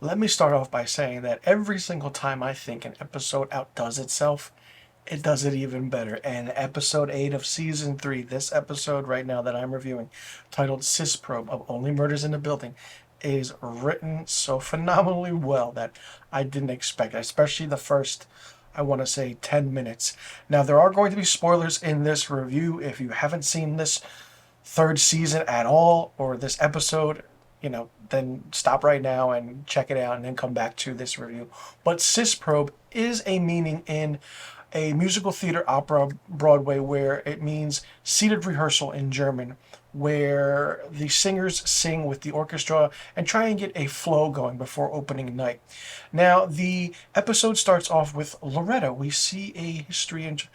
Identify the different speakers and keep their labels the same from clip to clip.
Speaker 1: Let me start off by saying that every single time I think an episode outdoes itself, it does it even better. And episode 8 of season 3, this episode right now that I'm reviewing, titled Sis Probe of Only Murders in the Building, is written so phenomenally well that I didn't expect, especially the first, I want to say, 10 minutes. Now, there are going to be spoilers in this review. If you haven't seen this third season at all or this episode, then stop right now and check it out and then come back to this review. But Sis Probe is a meaning in a musical theater opera Broadway where it means seated rehearsal in German, where the singers sing with the orchestra and try and get a flow going before opening night. Now, the episode starts off with Loretta. We see a history and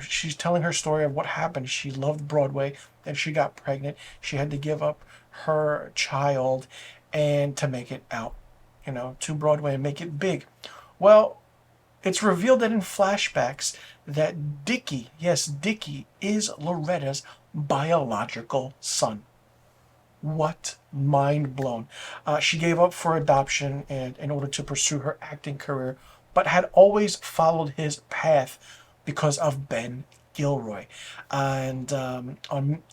Speaker 1: she's telling her story of what happened. She loved Broadway, then she got pregnant. She had to give up her child and to make it out, to Broadway and make it big. Well, it's revealed that in flashbacks that Dickie, yes, Dickie, is Loretta's biological son. What mind blown. She gave up for adoption and in order to pursue her acting career, but had always followed his path because of Ben Gilroy. And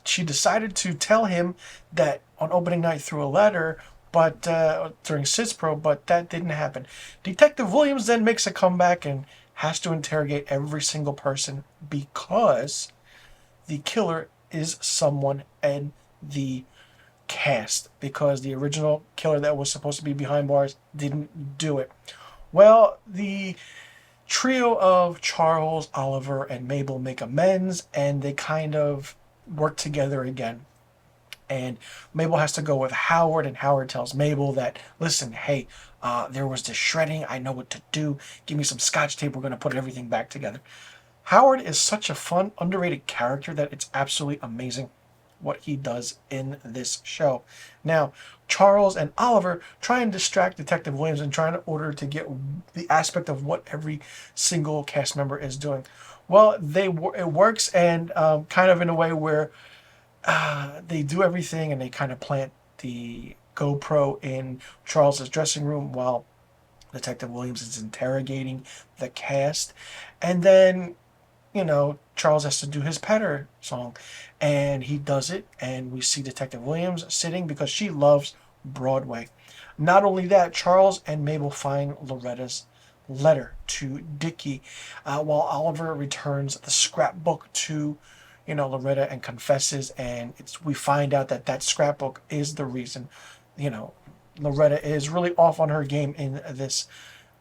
Speaker 1: she decided to tell him that on opening night through a letter, but during SISPRO, but that didn't happen. Detective Williams then makes a comeback and has to interrogate every single person because the killer is someone in the cast, because the original killer that was supposed to be behind bars didn't do it. Well, the trio of Charles, Oliver, and Mabel make amends, and they kind of work together again. And Mabel has to go with Howard, and Howard tells Mabel that, listen, hey, there was this shredding. I know what to do. Give me some scotch tape. We're going to put everything back together. Howard is such a fun, underrated character that it's absolutely amazing what he does in this show. Now, Charles and Oliver try and distract Detective Williams and try in order to get the aspect of what every single cast member is doing. Well, it works, and kind of in a way where they do everything and they kind of plant the GoPro in Charles's dressing room while Detective Williams is interrogating the cast. And then, Charles has to do his Petter song. And he does it, and we see Detective Williams sitting because she loves Broadway. Not only that, Charles and Mabel find Loretta's letter to Dickie, while Oliver returns the scrapbook to Loretta and confesses, and we find out that scrapbook is the reason, you know, Loretta is really off on her game in this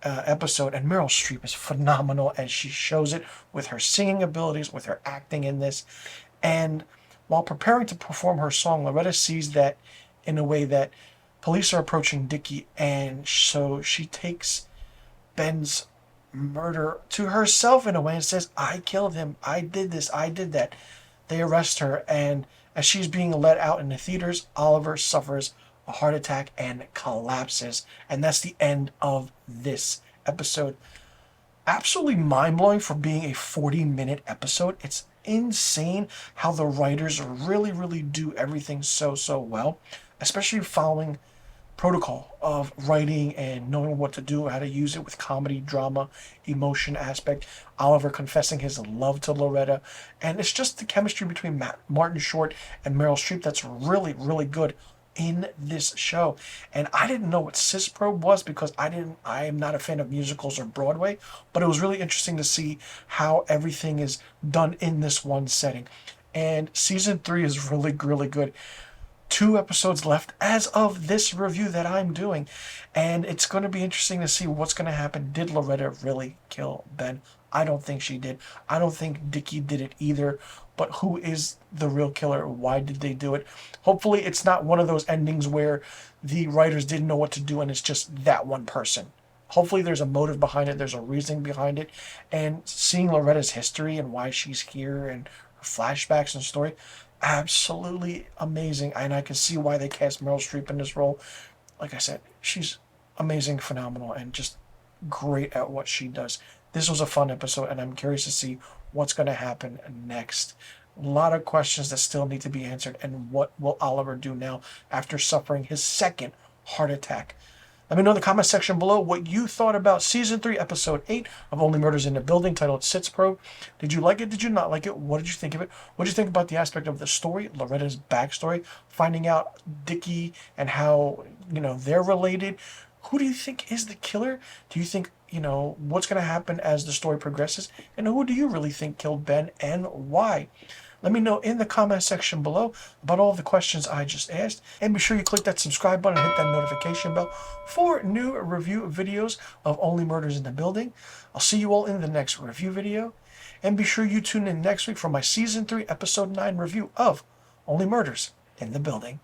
Speaker 1: episode, and Meryl Streep is phenomenal, and she shows it with her singing abilities, with her acting in this, and while preparing to perform her song, Loretta sees that in a way that police are approaching Dickie, and so she takes Ben's murder to herself in a way and says, I killed him, I did this, I did that. They arrest her, and as she's being let out in the theaters, Oliver suffers a heart attack and collapses. And that's the end of this episode. Absolutely mind blowing for being a 40-minute episode. It's insane how the writers really, really do everything so well, especially following protocol of writing and knowing what to do, how to use it with comedy, drama, emotion aspect. Oliver confessing his love to Loretta, and it's just the chemistry between Martin Short and Meryl Streep that's really, really good in this show. And I didn't know what Sis Probe was because I am not a fan of musicals or Broadway, but it was really interesting to see how everything is done in this one setting. And season 3 is really, really good. 2 episodes left as of this review that I'm doing, and it's going to be interesting to see what's going to happen. Did Loretta really kill Ben? I don't think she did. I don't think Dickie did it either, but who is the real killer? Why did they do it? Hopefully it's not one of those endings where the writers didn't know what to do and it's just that one person. Hopefully there's a motive behind it, there's a reasoning behind it, and seeing Loretta's history and why she's here and her flashbacks and story, absolutely amazing. And I can see why they cast Meryl Streep in this role. Like I said, she's amazing, phenomenal, and just great at what she does. This was a fun episode, and I'm curious to see what's going to happen next. A lot of questions that still need to be answered, and what will Oliver do now after suffering his second heart attack? Let me know in the comment section below what you thought about Season 3, Episode 8 of Only Murders in the Building, titled Sitzprobe. Did you like it? Did you not like it? What did you think of it? What did you think about the aspect of the story, Loretta's backstory, finding out Dickie and how, they're related? Who do you think is the killer? Do you think, what's going to happen as the story progresses? And who do you really think killed Ben, and why? Let me know in the comment section below about all the questions I just asked. And be sure you click that subscribe button and hit that notification bell for new review videos of Only Murders in the Building. I'll see you all in the next review video. And be sure you tune in next week for my Season 3, Episode 9 review of Only Murders in the Building.